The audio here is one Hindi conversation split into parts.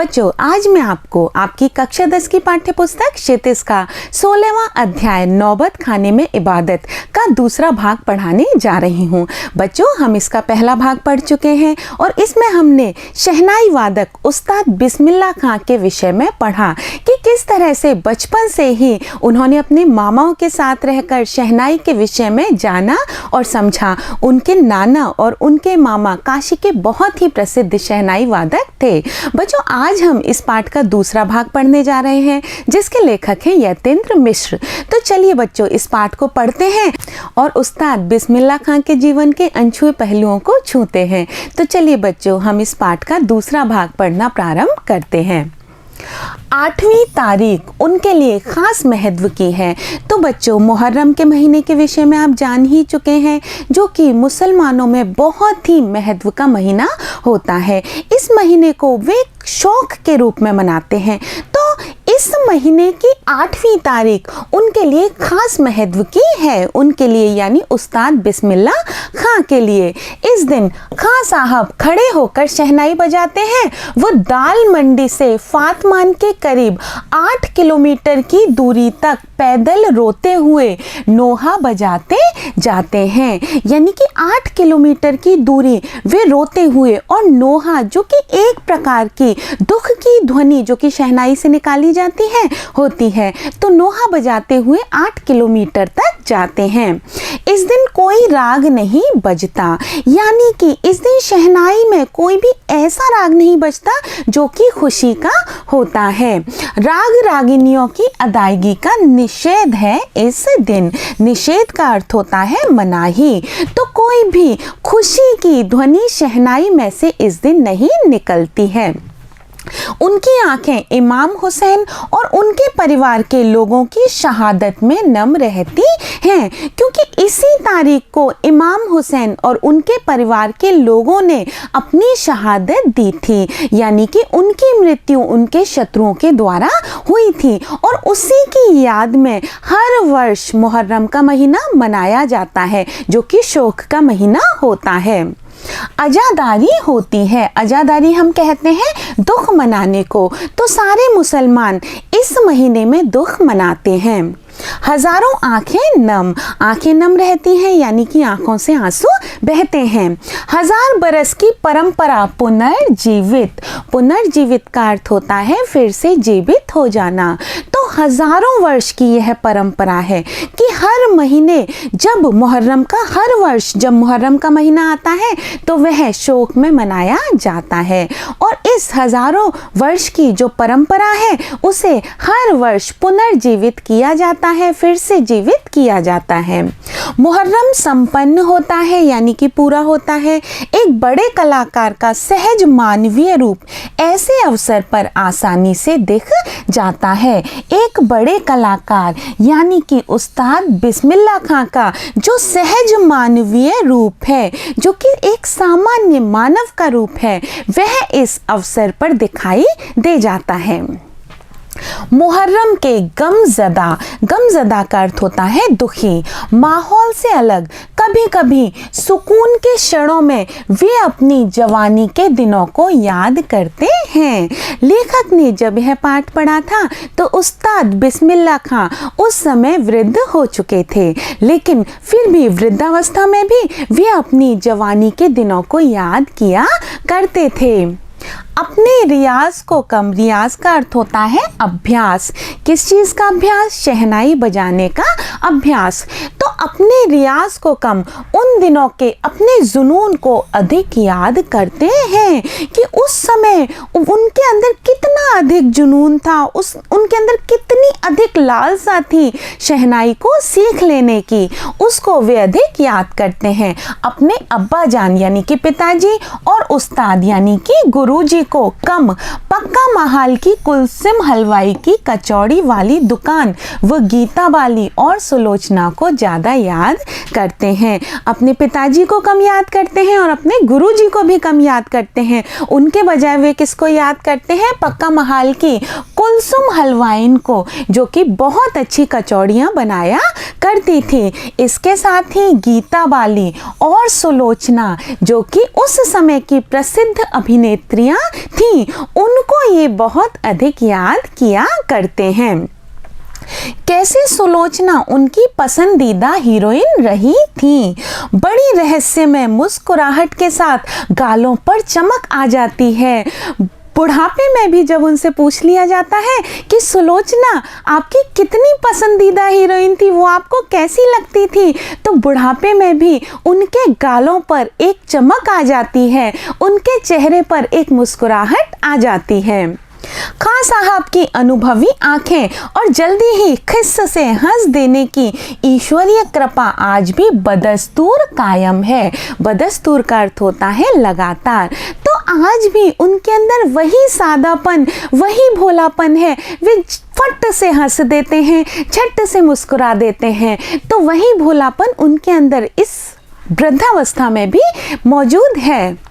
बच्चों, आज मैं आपको आपकी कक्षा 10 की पाठ्य पुस्तक क्षितिज का 16वां अध्याय नौबत खाने में इबादत का दूसरा भाग पढ़ाने जा रही हूँ। बच्चों, हम इसका पहला भाग पढ़ चुके हैं और इसमें हमने शहनाई वादक उस्ताद बिस्मिल्लाह खां के विषय में पढ़ा कि किस तरह से बचपन से ही उन्होंने अपने मामाओं के साथ रहकर शहनाई के विषय में जाना और समझा। उनके नाना और उनके मामा काशी के बहुत ही प्रसिद्ध शहनाई वादक थे। बच्चों, आज हम इस पाठ का दूसरा भाग पढ़ने जा रहे हैं जिसके लेखक हैं यतीन्द्र मिश्र। तो चलिए बच्चों, इस पाठ को पढ़ते हैं और उस्ताद बिस्मिल्लाह खां के जीवन के अनछुए पहलुओं को छूते हैं। तो चलिए बच्चों, हम इस पाठ का दूसरा भाग पढ़ना प्रारंभ करते हैं। 8वीं तारीख उनके लिए खास महत्व की है। तो बच्चों, मुहर्रम के महीने के विषय में आप जान ही चुके हैं, जो कि मुसलमानों में बहुत ही महत्व का महीना होता है। इस महीने को वे शौक के रूप में मनाते हैं। तो इस महीने की 8वीं तारीख उनके लिए खास महत्व की है, उनके लिए यानी उस्ताद बिस्मिल्लाह खां के लिए। इस दिन खां साहब खड़े होकर शहनाई बजाते हैं। वो दाल मंडी से फातमान के करीब 8 किलोमीटर की दूरी तक पैदल रोते हुए नोहा बजाते जाते हैं, यानी कि 8 किलोमीटर की दूरी वे रोते हुए और नोहा, जो कि एक प्रकार की दुख की ध्वनि जो कि शहनाई से निकाली जाती है होती है, तो नोहा बजाते हुए 8 किलोमीटर तक जाते हैं। इस दिन कोई राग नहीं बजता, यानी कि इस दिन शहनाई में कोई भी ऐसा राग नहीं बजता जो कि खुशी का होता है। राग रागिनियों की अदायगी का निषेध है इस दिन। निषेध का अर्थ होता है मनाही। तो कोई भी खुशी की ध्वनि शहनाई में से इस दिन नहीं निकलती है। उनकी आंखें इमाम हुसैन और उनके परिवार के लोगों की शहादत में नम रहती हैं, क्योंकि इसी तारीख को इमाम हुसैन और उनके परिवार के लोगों ने अपनी शहादत दी थी, यानी कि उनकी मृत्यु उनके शत्रुओं के द्वारा हुई थी। और उसी की याद में हर वर्ष मुहर्रम का महीना मनाया जाता है, जो कि शोक का महीना होता है। अज़ादारी होती है। अज़ादारी हम कहते हैं दुख मनाने को। तो सारे मुसलमान इस महीने में दुख मनाते हैं। हजारों आंखें नम रहती हैं, यानी कि आंखों से आंसू बहते हैं। 1000 बरस की परंपरा पुनर्जीवित का अर्थ होता है फिर से जीवित हो जाना। तो हजारों वर्ष की यह परंपरा है कि हर वर्ष जब मुहर्रम का महीना आता है तो वह शोक में मनाया जाता है। और इस हजारों वर्ष की जो परंपरा है उसे हर वर्ष पुनर्जीवित किया जाता है, फिर से जीवित किया जाता है। मुहर्रम संपन्न होता है, यानी कि पूरा होता है। एक बड़े कलाकार का सहज मानवीय रूप ऐसे अवसर पर आसानी से दिख जाता है। एक बड़े कलाकार यानी कि उस्ताद बिस्मिल्लाह खां का जो सहज मानवीय रूप है, जो कि एक सामान्य मानव का रूप है, वह इस अवसर पर दिखाई दे जाता है। मुहर्रम के गमज़दा का अर्थ होता है दुखी। माहौल से अलग कभी कभी सुकून के क्षणों में वे अपनी जवानी के दिनों को याद करते हैं। लेखक ने जब यह पाठ पढ़ा था तो उस्ताद बिस्मिल्लाह खां उस समय वृद्ध हो चुके थे, लेकिन फिर भी वृद्धावस्था में भी वे अपनी जवानी के दिनों को याद किया करते थे। अपने रियाज को कम, रियाज का अर्थ होता है अभ्यास। किस चीज़ का अभ्यास? शहनाई बजाने का अभ्यास। तो अपने रियाज को कम, उन दिनों के अपने जुनून को अधिक याद करते हैं कि उस समय उनके अंदर कितना अधिक जुनून था, उनके अंदर कितनी अधिक लालसा थी शहनाई को सीख लेने की, उसको वे अधिक याद करते हैं। अपने अब्बा जान यानी कि पिताजी और उस्ताद यानी कि गुरुजी को कम, पक्का महाल की कुलसिम हलवाई की कचौड़ी वाली दुकान व गीता वाली और सुलोचना को ज़्यादा याद करते हैं। अपने पिताजी को कम याद करते हैं और अपने गुरुजी को भी कम याद करते हैं। उनके बजाय वे किसको याद करते हैं? पक्का बहाल की कुलसुम हलवाइन को, जो कि बहुत अच्छी कचौड़ियाँ बनाया करती थी। इसके साथ ही गीता बाली और सुलोचना, जो कि उस समय की प्रसिद्ध अभिनेत्रियाँ थीं, उनको ये बहुत अधिक याद किया करते हैं। कैसे सुलोचना उनकी पसंदीदा हीरोइन रही थी। बड़ी रहस्यमय मुस्कुराहट के साथ गालों पर चमक आ जाती है। बुढ़ापे में भी जब उनसे पूछ लिया जाता है कि सुलोचना आपकी कितनी पसंदीदा हीरोइन थी, वो आपको कैसी लगती थी, तो बुढ़ापे में भी उनके गालों पर एक चमक आ जाती है, उनके चेहरे पर एक मुस्कुराहट आ जाती है। खां साहब की अनुभवी आंखें और जल्दी ही खिस्स से हंस देने की ईश्वरीय कृपा आज भी बदस्तूर कायम है। बदस्तूर का अर्थ होता है लगातार। तो आज भी उनके अंदर वही सादापन, वही भोलापन है। वे फट से हंस देते हैं, झट से मुस्कुरा देते हैं। तो वही भोलापन उनके अंदर इस वृद्धावस्था में भी मौजूद है।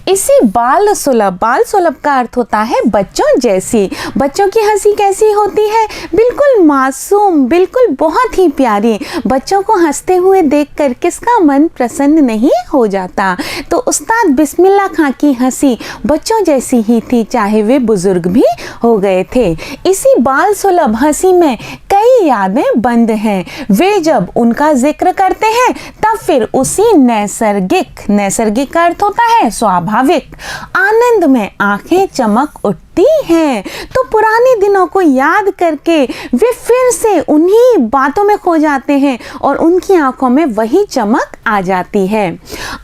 इसी बाल सुलभ का अर्थ होता है बच्चों जैसी। बच्चों की हंसी कैसी होती है? बिल्कुल मासूम, बिल्कुल बहुत ही प्यारी। बच्चों को हंसते हुए देखकर किसका मन प्रसन्न नहीं हो जाता। तो उस्ताद बिस्मिल्लाह खां की हंसी बच्चों जैसी ही थी, चाहे वे बुजुर्ग भी हो गए थे। इसी बाल सुलभ हंसी में कई यादें बंद हैं। वे जब उनका जिक्र करते हैं तब फिर उसी नैसर्गिक का अर्थ होता है स्वाभाविक आनंद में आंखें चमक उठती हैं। तो पुराने दिनों को याद करके वे फिर से उन्हीं बातों में खो जाते हैं और उनकी आंखों में वही चमक आ जाती है।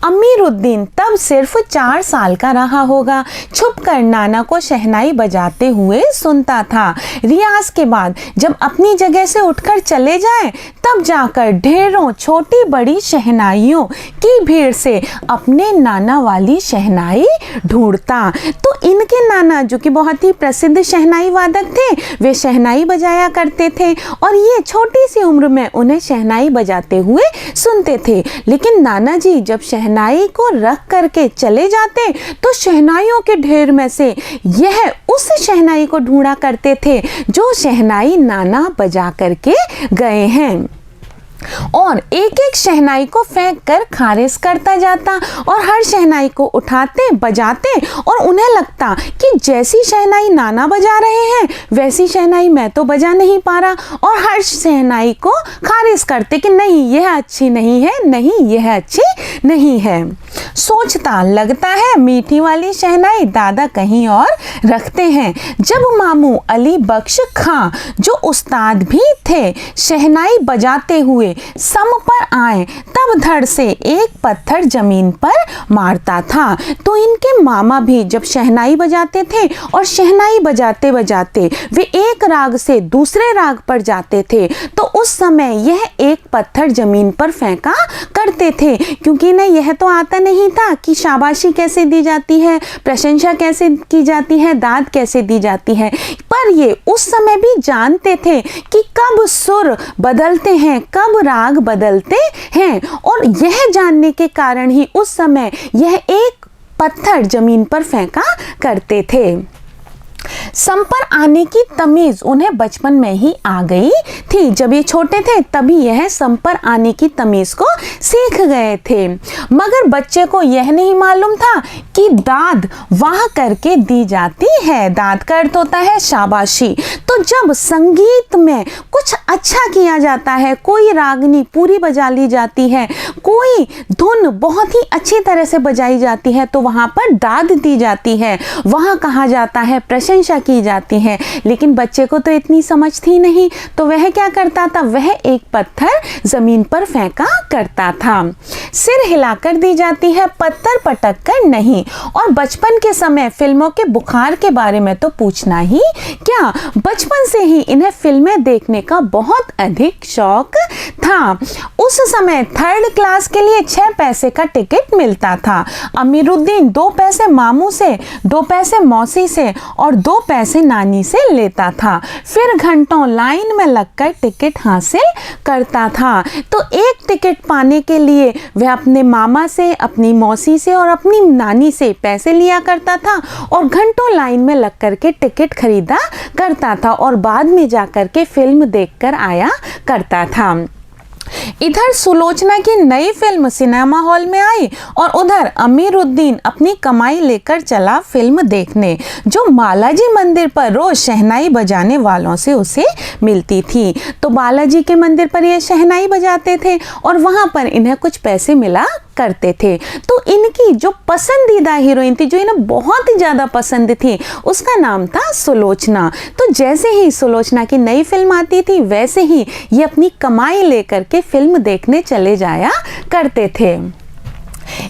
अमीरुद्दीन तब सिर्फ 4 साल का रहा होगा। छुपकर नाना को शहनाई बजाते हुए सुनता था। रियाज के बाद जब अपनी जगह से उठकर चले जाएं, तब जाकर ढेरों छोटी बड़ी शहनाइयों की भीड़ से अपने नाना वाली शहनाई ढूंढता। तो इनके नाना, जो कि बहुत ही प्रसिद्ध शहनाई वादक थे, वे शहनाई बजाया करते थे और ये छोटी सी उम्र में उन्हें शहनाई बजाते हुए सुनते थे। लेकिन नाना जी जब शहनाई को रख करके चले जाते तो शहनाइयों के ढेर में से यह उस शहनाई को ढूंढा करते थे जो शहनाई नाना बजा करके गए हैं, और एक एक शहनाई को फेंक कर खारिज करता जाता और हर शहनाई को उठाते बजाते और उन्हें लगता कि जैसी शहनाई नाना बजा रहे हैं वैसी शहनाई मैं तो बजा नहीं पा रहा, और हर शहनाई को खारिज करते कि नहीं यह अच्छी नहीं है, नहीं यह अच्छी नहीं है। सोचता लगता है मीठी वाली शहनाई दादा कहीं और रखते हैं। जब मामू अली बख्श खां, जो उस्ताद भी थे, शहनाई बजाते हुए सम पर आए तब धड़ से एक पत्थर जमीन पर मारता था। तो इनके मामा भी जब शहनाई बजाते थे और शहनाई बजाते बजाते वे एक राग से दूसरे राग पर जाते थे, तो उस समय यह एक पत्थर जमीन पर फेंका करते थे, क्योंकि इन्हें यह तो आता नहीं था कि शाबाशी कैसे दी जाती है, प्रशंसा कैसे की जाती है, दाद कैसे दी जाती है। पर ये उस समय भी जानते थे कि कब सुर बदलते हैं, कब राग बदलते हैं, और यह जानने के कारण ही उस समय यह एक पत्थर जमीन पर फेंका करते थे। सम पर आने की तमीज उन्हें बचपन में ही आ गई थी। जब ये छोटे थे तभी यह सम पर आने की तमीज को सीख गए थे। मगर बच्चे को यह नहीं मालूम था कि दाद वाह करके दी जाती है। दाद का अर्थ होता है शाबाशी। तो जब संगीत में कुछ अच्छा किया जाता है, कोई रागनी पूरी बजा ली जाती है, कोई धुन बहुत ही अच्छी तरह से बजाई जाती है, तो वहाँ पर दाद दी जाती है, वहाँ कहा जाता है प्रशंसा की जाती है। लेकिन बच्चे को तो इतनी समझ थी नहीं, तो वह क्या करता था, वह एक पत्थर जमीन पर फेंका करता था। सिर हिलाकर दी जाती है, पत्थर पटक कर नहीं। और बचपन के समय फिल्मों के बुखार के बारे में तो पूछना ही क्या, बचपन से ही इन्हें फिल्में देखने का बहुत अधिक शौक था। उस समय 3rd क्लास के लिए 6 पैसे का टिकट मिलता था। अमीरुद्दीन 2 पैसे मामू से, 2 पैसे मौसी से और 2 पैसे नानी से लेता था, फिर घंटों लाइन में लगकर टिकट हासिल करता था। तो एक टिकट पाने के लिए वह अपने मामा से, अपनी मौसी से और अपनी नानी से पैसे लिया करता था और घंटों लाइन में लग कर के टिकट खरीदा करता था और बाद में जाकर के फिल्म देखकर आया करता था। इधर सुलोचना की नई फिल्म सिनेमा हॉल में आई और उधर अमीरुद्दीन अपनी कमाई लेकर चला फिल्म देखने, जो बालाजी मंदिर पर रोज शहनाई बजाने वालों से उसे मिलती थी। तो बालाजी के मंदिर पर ये शहनाई बजाते थे और वहां पर इन्हें कुछ पैसे मिला करते थे। तो इनकी जो पसंदीदा हीरोइन थी, जो इन्हें बहुत ही ज़्यादा पसंद थी, उसका नाम था सुलोचना। तो जैसे ही सुलोचना की नई फिल्म आती थी वैसे ही ये अपनी कमाई लेकर के फिल्म देखने चले जाया करते थे।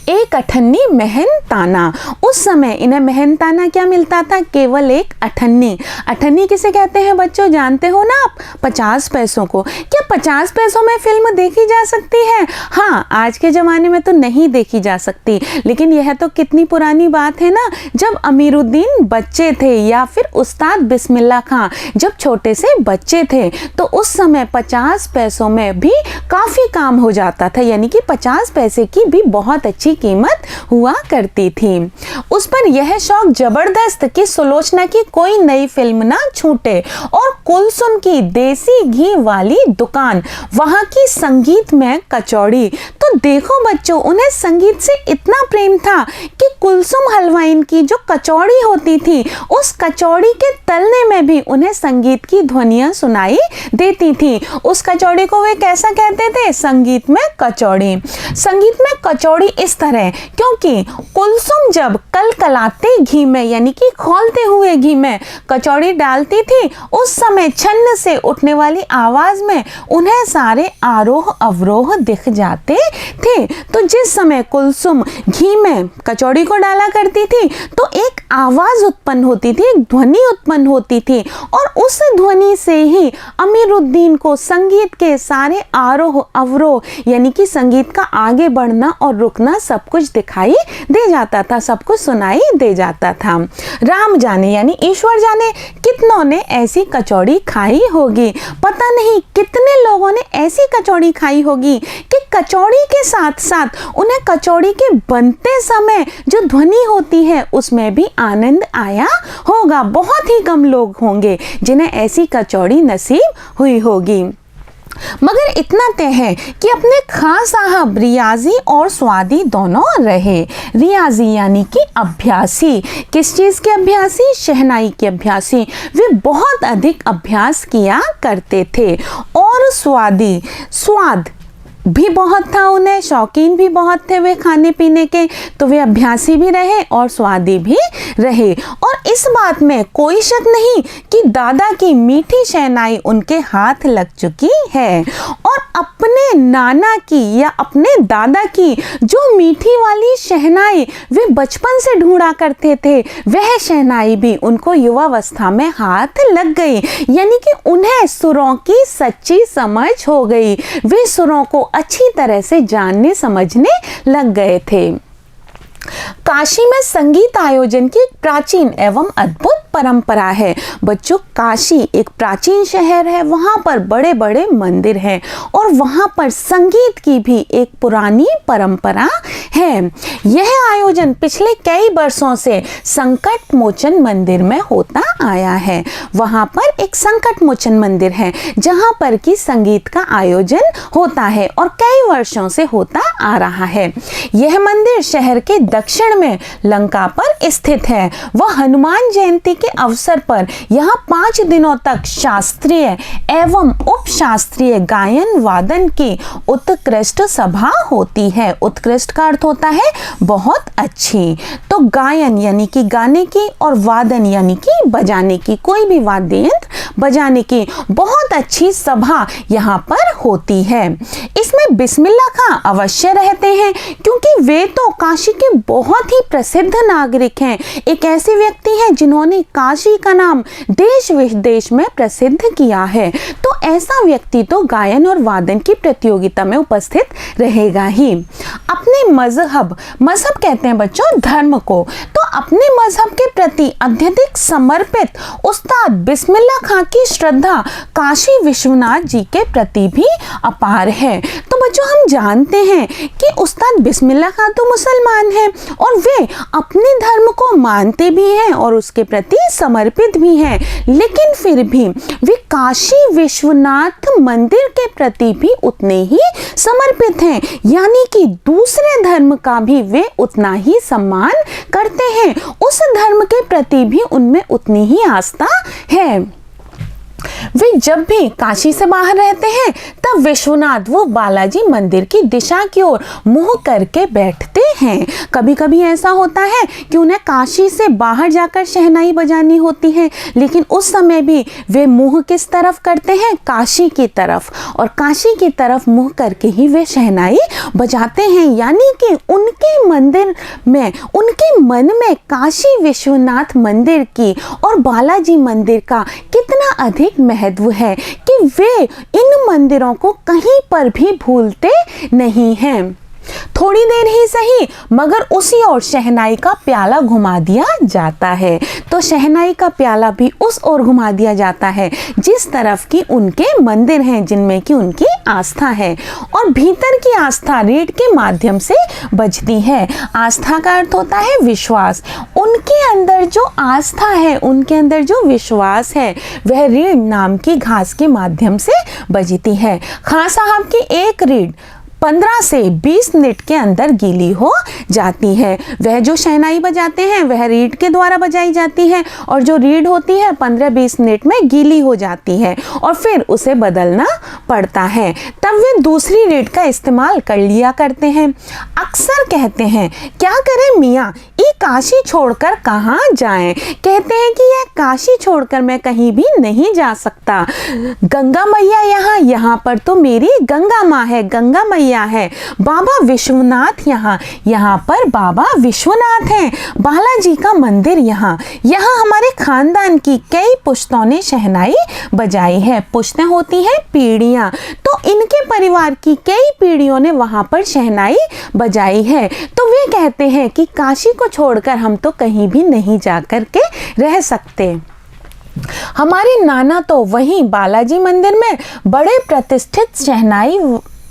एक अठन्नी मेहनताना, उस समय इन्हें मेहनताना क्या मिलता था? केवल एक अठन्नी। अठन्नी किसे कहते हैं बच्चों, जानते हो ना आप? 50 पैसों को। क्या 50 पैसों में फिल्म देखी जा सकती है? हाँ, आज के ज़माने में तो नहीं देखी जा सकती, लेकिन यह तो कितनी पुरानी बात है ना, जब अमीरुद्दीन बच्चे थे या फिर उस्ताद बिस्मिल्लाह खां जब छोटे से बच्चे थे, तो उस समय 50 पैसों में भी काफ़ी काम हो जाता था, यानी कि 50 पैसे की भी बहुत अच्छी कीमत हुआ करती थी। उस पर यह शौक जबरदस्त कि सुलोचना की कोई नई फिल्म ना छूटे और कुलसुम की देसी घी वाली दुकान, वहां की संगीत में कचौड़ी। तो देखो बच्चों, उन्हें संगीत से इतना प्रेम था कि कुलसुम हलवाइन की जो कचौड़ी होती थी, उस कचौड़ी के तलने में भी उन्हें संगीत की ध्वनियां सुनाई देती थी। उस कचौड़ी को वे कैसा कहते थे? संगीत में कचौड़ी। संगीत में कचौड़ी इस तरह, क्योंकि कुलसुम जब कलकलाते घी में, यानी कि खौलते हुए घी में कचौड़ी डालती थी, उस समय छन्न से उठने वाली आवाज में उन्हें सारे आरोह अवरोह दिख जाते थे। तो जिस समय कुलसुम घी में कचौड़ी को डाला करती थी तो एक आवाज उत्पन्न होती थी, एक ध्वनि उत्पन्न होती थी और उस ध्वनि से ही अमीरुद्दीन को संगीत के सारे आरोह अवरोह, यानी कि संगीत का आगे बढ़ना और रुकना सब कुछ दिखाई दे जाता था, सब कुछ सुनाई दे जाता था। राम जाने यानी ईश्वर जाने कितनों ने ऐसी कचौड़ी खाई होगी। पता नहीं कितने लोगों ने ऐसी कचौड़ी खाई होगी कि कचौड़ी के साथ साथ उन्हें कचौड़ी के बनते समय जो ध्वनि होती है उसमें भी आनंद आया होगा। बहुत ही कम लोग होंगे जिन्हें ऐसी कचौड़ी नसीब हुई होगी। मगर इतना तय है कि अपने खास साहब रियाजी और स्वादी दोनों रहे। रियाजी यानी कि अभ्यासी, किस चीज़ के अभ्यासी? शहनाई के अभ्यासी। वे बहुत अधिक अभ्यास किया करते थे। और स्वादी, स्वाद भी बहुत था उन्हें, शौकीन भी बहुत थे वे खाने पीने के, तो वे अभ्यासी भी रहे और स्वादी भी रहे। और इस बात में कोई शक नहीं कि दादा की मीठी शहनाई उनके हाथ लग चुकी है और अपने नाना की या अपने दादा की जो मीठी वाली शहनाई वे बचपन से ढूंढा करते थे, वह शहनाई भी उनको युवावस्था में हाथ लग गई, यानी कि उन्हें सुरों की सच्ची समझ हो गई। वे सुरों को अच्छी तरह से जानने समझने लग गए थे। काशी में संगीत आयोजन की एक प्राचीन एवं अद्भुत परंपरा है। बच्चों, काशी एक प्राचीन शहर है, वहाँ पर बड़े बड़े मंदिर हैं और वहाँ पर संगीत की भी एक पुरानी परंपरा है। यह आयोजन पिछले कई वर्षों से संकट मोचन मंदिर में होता आया है। वहाँ पर एक संकट मोचन मंदिर है जहाँ पर कि संगीत का आयोजन होता है और कई वर्षों से होता आ रहा है। यह मंदिर शहर के दक्षिण में लंका पर स्थित है। वह हनुमान जयंती के अवसर पर यहाँ 5 दिनों तक शास्त्रीय एवं उपशास्त्रीय गायन वादन की उत्कृष्ट सभा होती है। उत्कृष्ट का अर्थ होता है बहुत अच्छी। तो गायन यानी कि गाने की और वादन यानी कि बजाने की, कोई भी वाद्य यंत्र बजाने की बहुत अच्छी सभा यहाँ पर होती है। इसमें बिस्मिल्लाह खां अवश्य रहते हैं क्योंकि वे तो काशी के बहुत ही प्रसिद्ध नागरिक हैं। एक ऐसे व्यक्ति हैं जिन्होंने काशी का नाम देश विदेश में प्रसिद्ध किया है। तो ऐसा व्यक्ति तो गायन और वादन की प्रतियोगिता में उपस्थित रहेगा ही। अपने मजहब कहते हैं बच्चों धर्म को, तो अपने मजहब के प्रति अत्यधिक समर्पित उस्ताद बिस्मिल्लाह खां की श्रद्धा काशी विश्वनाथ जी के प्रति भी अपार है। तो बच्चों हम जानते हैं कि उस्ताद बिस्मिल्लाह खां तो मुसलमान हैं और वे अपने धर्म को मानते भी हैं और उसके प्रति समर्पित भी हैं, लेकिन फिर भी वे काशी विश्वनाथ मंदिर के प्रति भी उतने ही समर्पित हैं, यानी कि दूसरे धर्म का भी वे उतना ही सम्मान करते हैं, उस धर्म के प्रति भी उनमें उतनी ही आस्था है। वे जब भी काशी से बाहर रहते हैं तब विश्वनाथ वो बालाजी मंदिर की दिशा की ओर मुंह करके बैठते हैं। कभी कभी ऐसा होता है कि उन्हें काशी से बाहर जाकर शहनाई बजानी होती है, लेकिन उस समय भी वे मुंह किस तरफ करते हैं? काशी की तरफ, और काशी की तरफ मुंह करके ही वे शहनाई बजाते हैं, यानी कि उनके मंदिर में, उनके मन में काशी विश्वनाथ मंदिर की और बालाजी मंदिर का कितना अधिक महत्व है कि वे इन मंदिरों को कहीं पर भी भूलते नहीं हैं। थोड़ी देर ही सही मगर उसी ओर शहनाई का प्याला घुमा दिया जाता है। तो शहनाई का प्याला भी उस ओर घुमा दिया जाता है जिस तरफ की उनके मंदिर हैं, जिनमें की उनकी आस्था है, और भीतर की आस्था रीढ़ के माध्यम से बजती है। आस्था का अर्थ होता है विश्वास। उनके अंदर जो आस्था है, उनके अंदर जो विश्वास है, वह रीढ़ नाम की घास के माध्यम से बजती है। खां साहब की एक रीढ़ 15 से 20 मिनट के अंदर गीली हो जाती है। वह जो शहनाई बजाते हैं वह रीढ़ के द्वारा बजाई जाती है, और जो रीढ़ होती है 15-20 मिनट में गीली हो जाती है और फिर उसे बदलना पड़ता है। तब वे दूसरी रीढ़ का इस्तेमाल कर लिया करते हैं। अक्सर कहते हैं क्या करें मियाँ, ये काशी छोड़कर कहाँ जाएं? कहते हैं कि यह काशी छोड़कर मैं कहीं भी नहीं जा सकता। गंगा मैया यहाँ पर तो मेरी गंगा माँ है, गंगा मैया है। बाबा विश्वनाथ यहाँ पर बाबा विश्वनाथ हैं। बालाजी का मंदिर यहाँ हमारे खानदान की कई पुश्तों ने शहनाई बजाई है। पुश्तें होती हैं पीढ़ियाँ, तो इनके परिवार की कई पीढ़ियों ने वहाँ पर शहनाई बजाई है। तो वे कहते हैं कि काशी को छोड़कर हम तो कहीं भी नहीं जा कर के रह सकते। हमारे नाना तो वहीं बालाजी मंदिर में बड़े प्रतिष्ठित शहनाई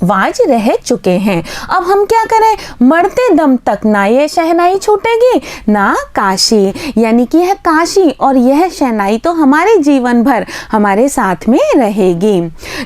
वाज रह चुके हैं। अब हम क्या करें? मरते दम तक ना ये शहनाई छूटेगी ना काशी, यानी कि यह काशी और यह शहनाई तो हमारे जीवन भर हमारे साथ में रहेगी।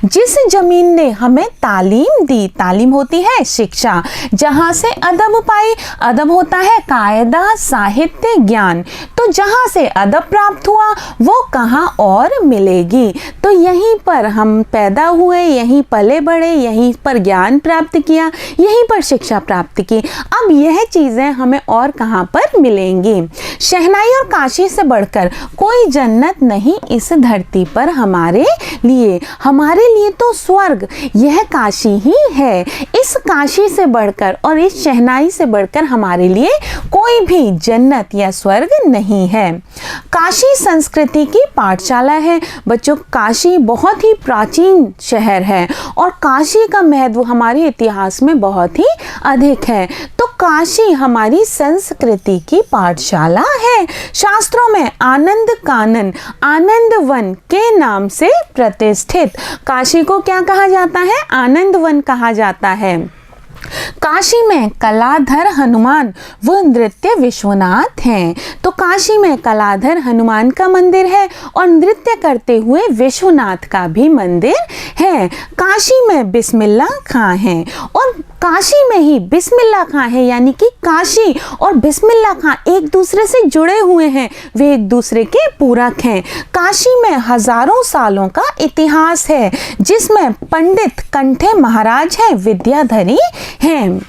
जिस जमीन ने हमें तालीम दी, तालीम होती है शिक्षा, जहाँ से अदब पाई, अदब होता है कायदा साहित्य ज्ञान, तो जहाँ से अदब प्राप्त हुआ वो कहाँ और मिलेगी। तो यहीं पर हम पैदा हुए, यहीं पले बड़े, यहीं पर ज्ञान प्राप्त किया, यहीं पर शिक्षा प्राप्त की। अब यह चीजें हमें और कहां पर मिलेंगी? शहनाई और काशी से बढ़कर कोई जन्नत नहीं इस धरती पर हमारे लिए तो स्वर्ग यह काशी ही है। इस काशी से बढ़कर और इस शहनाई से बढ़कर हमारे लिए कोई भी जन्नत या स्वर्ग नहीं है। काशी संस्कृति की पाठशाला है बच्चों। काशी बहुत ही प्राचीन शहर है और काशी का महत्व हमारे इतिहास में बहुत ही अधिक है। तो काशी हमारी संस्कृति की पाठशाला है। शास्त्रों में आनंद कानन, आनंद वन के नाम से प्रतिष्ठित काशी को क्या कहा जाता है? आनंद वन कहा जाता है। काशी में कलाधर हनुमान वो नृत्य विश्वनाथ हैं। तो काशी में कलाधर हनुमान का मंदिर है और नृत्य करते हुए विश्वनाथ का भी मंदिर है। काशी में बिस्मिल्लाह खां हैं और काशी में ही बिस्मिल्लाह खां है, यानी कि काशी और बिस्मिल्लाह खां एक दूसरे से जुड़े हुए हैं, वे एक दूसरे के पूरक हैं। काशी में हजारों सालों का इतिहास है जिसमें पंडित कंठे महाराज हैं, विद्याधरी हैं,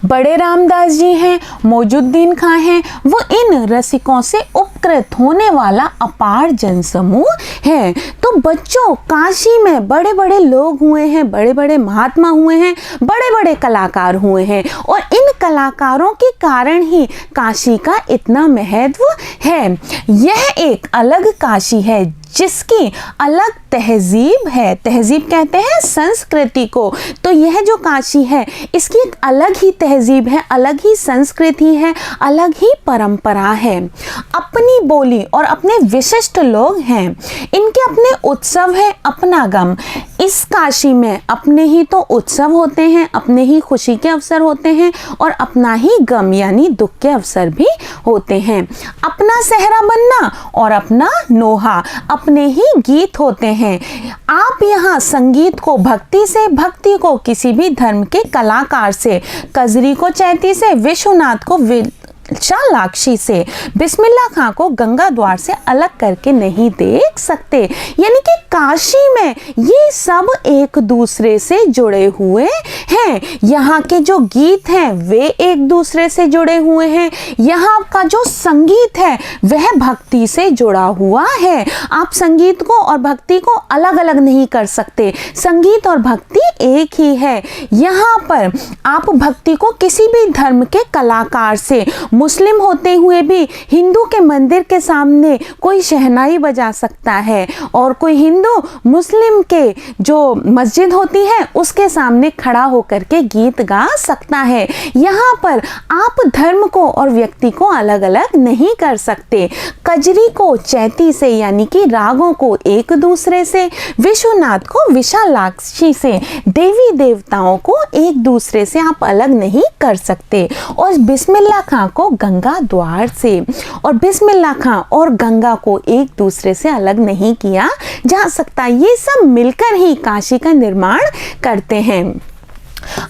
बड़े रामदास जी हैं, मौजुद्दीन खां हैं। वो इन रसिकों से उपकृत होने वाला अपार जनसमूह हैं। तो बच्चों, काशी में बड़े बड़े लोग हुए हैं, बड़े बड़े महात्मा हुए हैं, बड़े बड़े कलाकार हुए हैं, और इन कलाकारों के कारण ही काशी का इतना महत्व है। यह एक अलग काशी है जिसकी अलग तहजीब है। तहजीब कहते हैं संस्कृति को। तो यह जो काशी है इसकी एक अलग ही तहजीब है, अलग ही संस्कृति है, अलग ही परंपरा है। अपनी बोली और अपने विशिष्ट लोग हैं। इनके अपने उत्सव है, अपना गम। इस काशी में अपने ही तो उत्सव होते हैं, अपने ही खुशी के अवसर होते हैं, और अपना ही गम यानी दुख के अवसर भी होते हैं। अपना सेहरा बनना और अपना नोहा, अपने ही गीत होते हैं। आप यहाँ संगीत को भक्ति से, भक्ति को किसी भी धर्म के कलाकार से, कजरी को चैती से, विश्वनाथ को विशालाक्षी से, बिस्मिल्लाह खां को गंगा द्वार से अलग करके नहीं देख सकते। यानी कि काशी में ये सब एक दूसरे से जुड़े हुए हैं। यहाँ के जो गीत हैं वे एक दूसरे से जुड़े हुए हैं। यहाँ का जो संगीत है वह भक्ति से जुड़ा हुआ है। आप संगीत को और भक्ति को अलग अलग नहीं कर सकते। संगीत और भक्ति एक ही है। यहाँ पर आप भक्ति को किसी भी धर्म के कलाकार से, मुस्लिम होते हुए भी हिंदू के मंदिर के सामने कोई शहनाई बजा सकता है, और कोई हिंदू मुस्लिम के जो मस्जिद होती है उसके सामने खड़ा होकर के गीत गा सकता है। यहाँ पर आप धर्म को और व्यक्ति को अलग अलग नहीं कर सकते। कजरी को चैती से यानी कि रागों को एक दूसरे से, विश्वनाथ को विशालाक्षी से, देवी देवताओं को एक दूसरे से आप अलग नहीं कर सकते। और बिस्मिल्लाह खां को गंगा द्वार से, और बिस्मिल्लाह खां और गंगा को एक दूसरे से अलग नहीं किया जा सकता। ये सब मिलकर ही काशी का निर्माण करते हैं।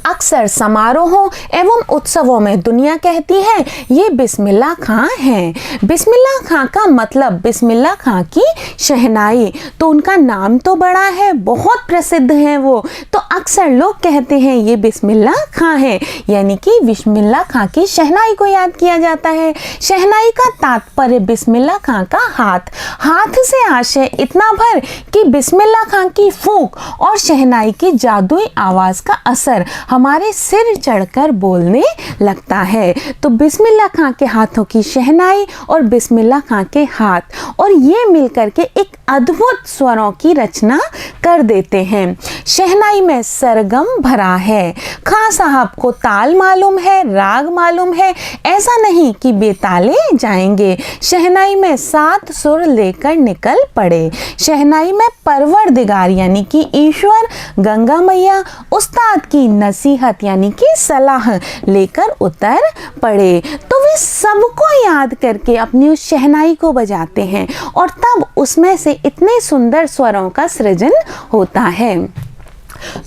अक्सर समारोहों एवं उत्सवों में दुनिया कहती है ये बिस्मिल्लाह खां हैं। बिस्मिल्लाह खां का मतलब बिस्मिल्लाह खां की शहनाई। तो उनका नाम तो बड़ा है, बहुत प्रसिद्ध हैं वो। तो अक्सर लोग कहते हैं ये बिस्मिल्लाह खां है, यानी कि बिस्मिल्लाह खां की शहनाई को याद किया जाता है। शहनाई का तात्पर्य बिस्मिल्लाह खां का हाथ, हाथ से आशय इतना भर कि बिस्मिल्लाह खां की फूंक और शहनाई की जादुई आवाज का असर हमारे सिर चढ़कर बोलने लगता है। तो बिस्मिल्लाह खां के हाथों की शहनाई और बिस्मिल्लाह खां के हाथ, और ये मिलकर के एक अद्भुत स्वरों की रचना कर देते हैं। शहनाई में सरगम भरा है। खां साहब को ताल मालूम है, राग मालूम है, ऐसा नहीं कि बेताले जाएंगे। शहनाई में 7 सुर लेकर निकल पड़े। शहनाई में परवरदिगार यानी कि ईश्वर, गंगा मैया, उस्ताद की नसीहत यानी कि सलाह लेकर उतर पड़े। तो वे सबको याद करके अपनी उस शहनाई को बजाते हैं, और तब उसमें से इतने सुंदर स्वरों का सृजन होता है।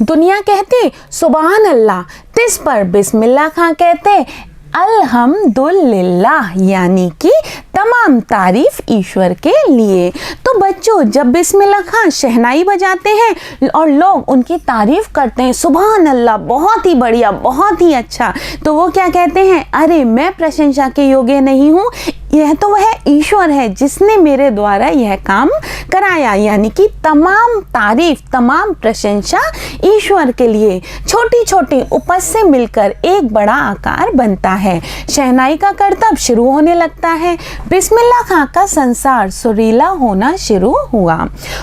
दुनिया कहती सुभान अल्लाह, तिस पर बिस्मिल्लाह खां कहते अल्हम्दुलिल्लाह, यानी कि तमाम तारीफ ईश्वर के लिए। तो बच्चों, जब बिस्मिल्लाह खां शहनाई बजाते हैं और लोग उनकी तारीफ करते हैं, सुभान अल्लाह, बहुत ही बढ़िया, बहुत ही अच्छा, तो वो क्या कहते हैं, अरे मैं प्रशंसा के योग्य नहीं हूँ, यह तो वह ईश्वर है जिसने मेरे द्वारा यह काम कराया। यानी कि तमाम तारीफ, तमाम प्रशंसा ईश्वर के लिए। छोटी छोटी उपज से मिलकर एक बड़ा आकार बनता है। शहनाई का करतब शुरू होने लगता है। बिस्मिल्लाह खां का संसार सुरीला होना शुरू हुआ।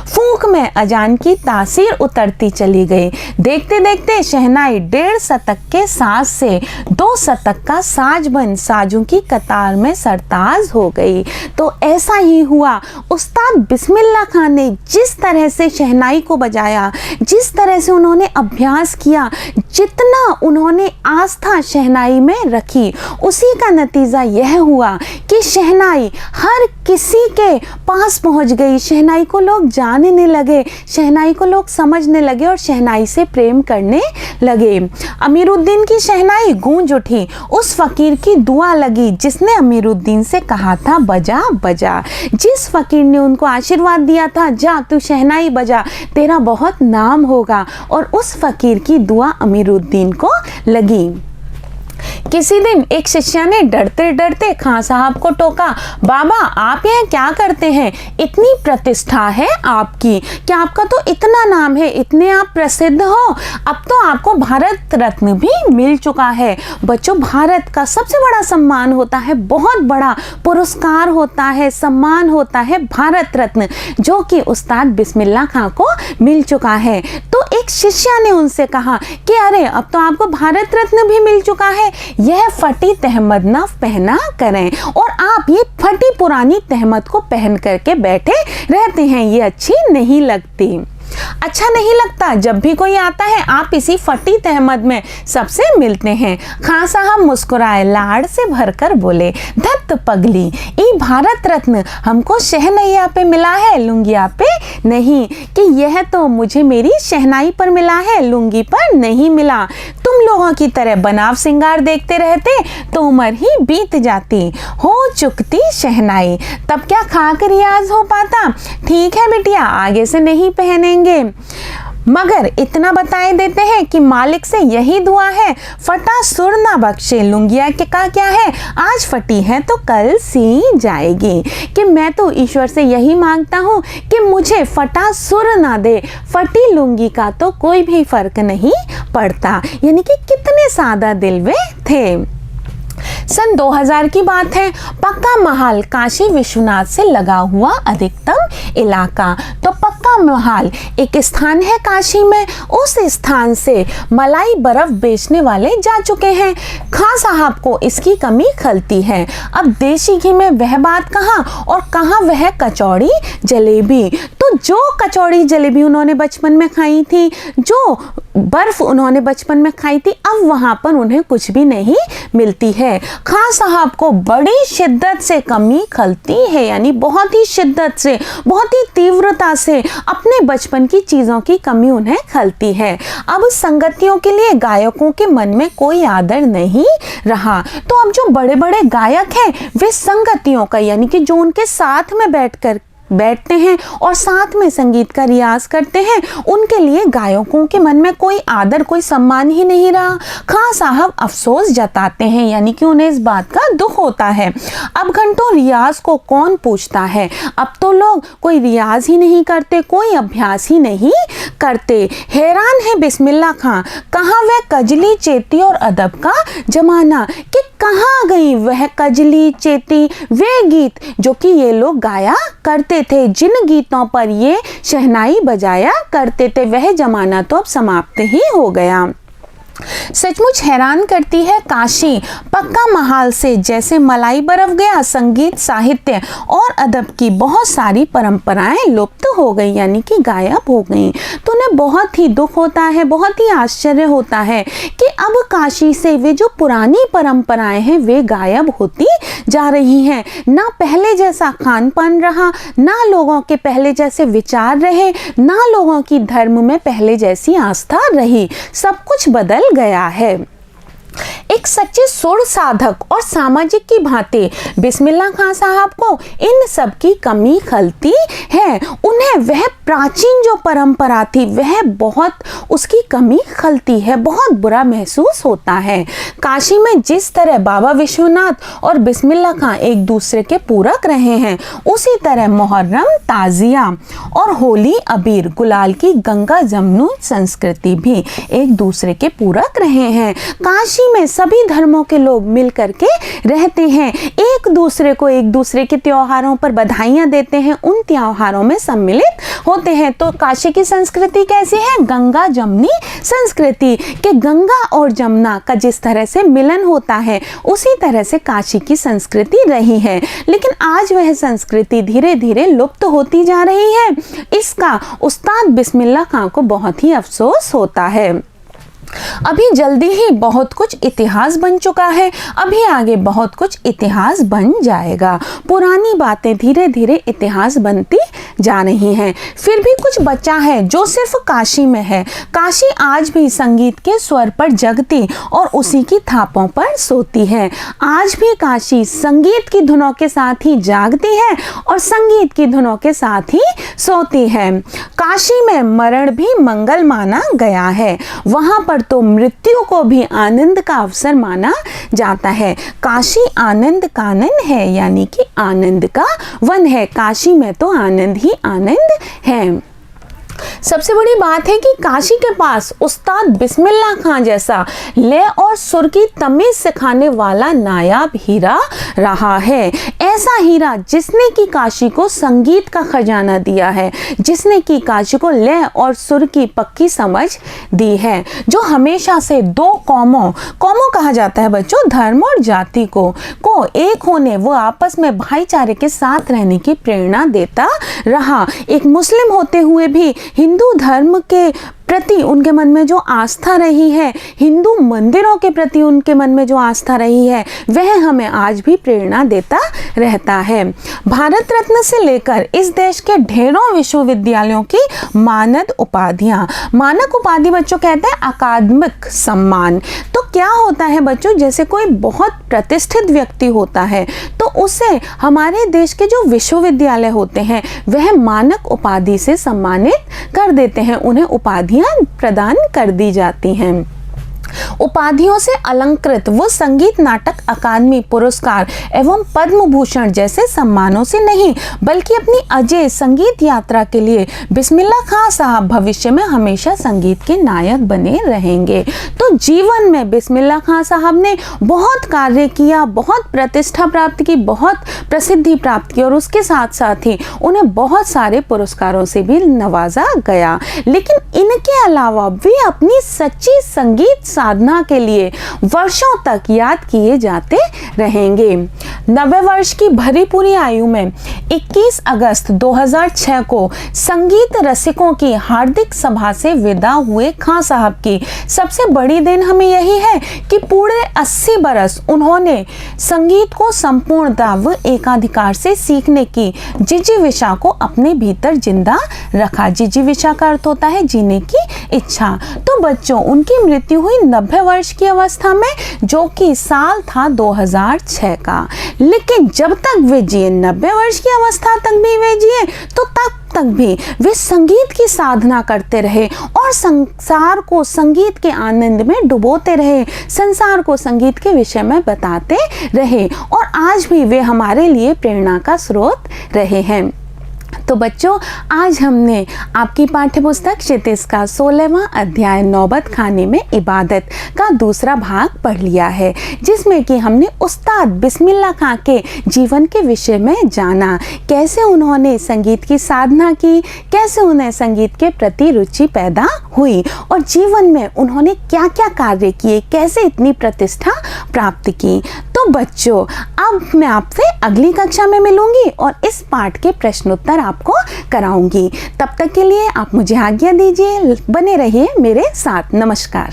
फूंक में अजान की तासीर उतरती चली गई। देखते देखते शहनाई 1.5 शतक के साज से 2 शतक का साज बन साजों की कतार में सरताज हो गई। तो ऐसा ही हुआ। उस्ताद बिस्मिल्लाह खां ने जिस तरह से शहनाई को बजाया, जिस तरह से उन्होंने अभ्यास किया, जितना उन्होंने आस्था शहनाई में रखी, उसी का नतीजा यह हुआ कि शहनाई हर किसी के पास पहुंच गई। शहनाई को लोग जानने लगे, शहनाई को लोग समझने लगे और शहनाई से प्रेम करने लगे। अमीरुद्दीन की शहनाई गूंज उठी। उस फकीर की दुआ लगी जिसने अमीरुद्दीन से कहा था बजा बजा। जिस फकीर ने उनको आशीर्वाद दिया था, जा तू शहनाई बजा, तेरा बहुत नाम होगा, और उस फकीर की दुआ अमीरुद्दीन को लगी। किसी दिन एक शिष्या ने डरते डरते खां साहब को टोका, बाबा आप यह क्या करते हैं? इतनी प्रतिष्ठा है आपकी, क्या आपका तो इतना नाम है, इतने आप प्रसिद्ध हो, अब तो आपको भारत रत्न भी मिल चुका है। बच्चों, भारत का सबसे बड़ा सम्मान होता है, बहुत बड़ा पुरस्कार होता है, सम्मान होता है भारत रत्न, जो कि उस्ताद बिस्मिल्लाह खां को मिल चुका है। तो एक शिष्या ने उनसे कहा कि अरे अब तो आपको भारत रत्न भी मिल चुका है, यह फटी तहमद न पहना करें, और आप ये फटी पुरानी तहमद को पहन करके बैठे रहते हैं, ये अच्छी नहीं लगती। अच्छा नहीं लगता, जब भी कोई आता है आप इसी फटी तहमद में सबसे मिलते हैं। खां साहब मुस्कुराए, लाड़ से भरकर बोले, धत पगली, ये भारत रत्न हमको शहनैया पे मिला है, लुंगिया पे नहीं, कि यह तो मुझे मेरी शहनाई पर मिला है, लुंगी पर नहीं मिला। तुम लोगों की तरह बनाव सिंगार देखते रहते तो उम्र ही बीत जाती, हो चुकती शहनाई, तब क्या खाक रियाज हो पाता। ठीक है बिटिया, आगे से नहीं पहनेंगे, मगर इतना बताए देते हैं कि मालिक से यही दुआ है, फटा सुर ना बख्शे। लुंगिया के का क्या है, आज फटी है तो कल सी जाएगी, कि मैं तो ईश्वर से यही मांगता हूँ कि मुझे फटा सुर ना दे, फटी लुंगी का तो कोई भी फर्क नहीं पड़ता। यानी कि कितने सादा दिल वे थे। सन 2000 की बात है, पक्का महाल काशी विश्वनाथ से लगा हुआ अधिकतम इलाका। तो पक्का महाल एक स्थान है काशी में, उस स्थान से मलाई बर्फ बेचने वाले जा चुके हैं। खां साहब को इसकी कमी खलती है। अब देसी घी में वह बात कहाँ, और कहाँ वह कचौड़ी जलेबी। तो जो कचौड़ी जलेबी उन्होंने बचपन में खाई थी, जो बर्फ उन्होंने बचपन में खाई थी, अब वहाँ पर उन्हें कुछ भी नहीं मिलती है। खां साहब को बड़ी शिद्दत से कमी खलती है, यानी बहुत ही शिद्दत से, बहुत ही तीव्रता से अपने बचपन की चीज़ों की कमी उन्हें खलती है। अब संगतियों के लिए गायकों के मन में कोई आदर नहीं रहा। तो अब जो बड़े बड़े गायक हैं वे संगतियों का, यानी कि जो उनके साथ में बैठते हैं और साथ में संगीत का रियाज करते हैं, उनके लिए गायकों के मन में कोई आदर, कोई सम्मान ही नहीं रहा। खां साहब अफसोस जताते हैं, यानी कि उन्हें इस बात का दुख होता है। अब घंटों रियाज को कौन पूछता है, अब तो लोग कोई रियाज ही नहीं करते, कोई अभ्यास ही नहीं करते। हैरान है बिस्मिल्लाह खां, कहाँ वह कजली चेती और अदब का जमाना, कि कहाँ गई वह कजली चेती, वे गीत जो कि ये लोग गाया करते थे, जिन गीतों पर ये शहनाई बजाया करते थे, वह जमाना तो अब समाप्त ही हो गया। सचमुच हैरान करती है काशी, पक्का महाल से जैसे मलाई बरफ गया, संगीत, साहित्य और अदब की बहुत सारी परंपराएं लुप्त हो गई, यानी कि गायब हो गई। तो उन्हें बहुत ही दुख होता है, बहुत ही आश्चर्य होता है कि अब काशी से वे जो पुरानी परंपराएं हैं वे गायब होती जा रही हैं। ना पहले जैसा खान पान रहा, ना लोगों के पहले जैसे विचार रहे, ना लोगों की धर्म में पहले जैसी आस्था रही, सब कुछ बदल गया है। एक सच्चे सुर साधक और सामाजिक की भांति बिस्मिल्लाह खां साहब को इन सब की कमी खलती है। उन्हें वह प्राचीन जो परंपरा थी वह बहुत, उसकी कमी खलती है, बहुत बुरा महसूस होता है। काशी में जिस तरह बाबा विश्वनाथ और बिस्मिल्लाह खां एक दूसरे के पूरक रहे हैं, उसी तरह मुहर्रम, ताजिया और होली, अबीर, गुलाल की गंगा जमनी संस्कृति भी एक दूसरे के पूरक रहे हैं। काशी में सभी धर्मों के लोग मिल करके रहते हैं, एक दूसरे को एक दूसरे के त्योहारों पर बधाइयाँ देते हैं, उन त्योहारों में सम्मिलित होते हैं। तो काशी की संस्कृति कैसी है, गंगा जमनी संस्कृति, के गंगा और जमुना का जिस तरह से मिलन होता है उसी तरह से काशी की संस्कृति रही है। लेकिन आज वह संस्कृति धीरे धीरे लुप्त होती जा रही है। इसका उस्ताद बिस्मिल्लाह खां को बहुत ही अफसोस होता है। अभी जल्दी ही बहुत कुछ इतिहास बन चुका है, अभी आगे बहुत कुछ इतिहास बन जाएगा। पुरानी बातें धीरे धीरे इतिहास बनती जा रही हैं। फिर भी कुछ बचा है जो सिर्फ काशी में है। काशी आज भी संगीत के स्वर पर जगती और उसी की थापों पर सोती है। आज भी काशी संगीत की धुनों के साथ ही जागती है और संगीत की धुनों के साथ ही सोती है। काशी में मरण भी मंगल माना गया है, वहाँ पर तो मृत्यु को भी आनंद का अवसर माना जाता है। काशी आनंद कानन है, यानी कि आनंद का वन है। काशी में तो आनंद ही आनंद है। सबसे बड़ी बात है कि काशी के पास उस्ताद बिस्मिल्लाह खां जैसा लय और सुर की तमीज सिखाने वाला नायाब हीरा रहा है। ऐसा हीरा जिसने की काशी को संगीत का खजाना दिया है, जिसने की काशी को लय और सुर की पक्की समझ दी है, जो हमेशा से दो कौमों कहा जाता है बच्चों, धर्म और जाति को एक होने, वो आपस में भाईचारे के साथ रहने की प्रेरणा देता रहा। एक मुस्लिम होते हुए भी हिंदू धर्म के प्रति उनके मन में जो आस्था रही है, हिंदू मंदिरों के प्रति उनके मन में जो आस्था रही है, वह हमें आज भी प्रेरणा देता रहता है। भारत रत्न से लेकर इस देश के ढेरों विश्वविद्यालयों की मानद उपाधि बच्चों कहते हैं अकादमिक सम्मान। तो क्या होता है बच्चों, जैसे कोई बहुत प्रतिष्ठित व्यक्ति होता है तो उसे हमारे देश के जो विश्वविद्यालय होते हैं वह मानक उपाधि से सम्मानित कर देते हैं, उन्हें उपाधियां प्रदान कर दी जाती हैं। उपाधियों से अलंकृत वो संगीत नाटक अकादमी पुरस्कार एवं पद्म भूषण जैसे सम्मानों से नहीं, बल्कि अपनी अजय संगीत यात्रा के लिए बिस्मिल्लाह खां साहब भविष्य में हमेशा संगीत के नायक बने रहेंगे। तो जीवन में बिस्मिल्लाह खां साहब ने बहुत कार्य किया, बहुत प्रतिष्ठा प्राप्त की, बहुत प्रसिद्धि प्राप्त की और उसके साथ साथ ही उन्हें बहुत सारे पुरस्कारों से भी नवाजा गया। लेकिन इनके अलावा वे अपनी सच्ची संगीत साधना के लिए वर्षों तक याद किए जाते रहेंगे। 90 वर्ष की भरी पूरी आयु में 21 अगस्त 2006 को संगीत रसिकों की हार्दिक सभा से विदा हुए खां साहब की सबसे बड़ी देन हमें यही है कि पूरे 80 बरस उन्होंने संगीत को संपूर्णता व एकाधिकार से सीखने की जिजीविषा को अपने भीतर जिंदा रखा। जिजीविषा का अर्थ होता है जीने की इच्छा। तो बच्चों, उनकी मृत्यु हुई 90 वर्ष की अवस्था में, जो कि साल था 2006 का। लेकिन जब तक वे जिए, 90 वर्ष की अवस्था तक भी वे जिए, तो तब तक भी वे संगीत की साधना करते रहे और संसार को संगीत के आनंद में डुबोते रहे, संसार को संगीत के विषय में बताते रहे और आज भी वे हमारे लिए प्रेरणा का स्रोत रहे हैं। तो बच्चों, आज हमने आपकी पाठ्य पुस्तक क्षितिज का 16वां अध्याय नौबत खाने में इबादत का दूसरा भाग पढ़ लिया है, जिसमें कि हमने उस्ताद बिस्मिल्लाह खां के जीवन के विषय में जाना, कैसे उन्होंने संगीत की साधना की, कैसे उन्हें संगीत के प्रति रुचि पैदा हुई और जीवन में उन्होंने क्या क्या कार्य किए, कैसे इतनी प्रतिष्ठा प्राप्त की। तो बच्चों, अब मैं आपसे अगली कक्षा में मिलूंगी और इस पाठ के प्रश्नोत्तर आपको कराऊंगी। तब तक के लिए आप मुझे आज्ञा दीजिए, बने रहिए मेरे साथ। नमस्कार।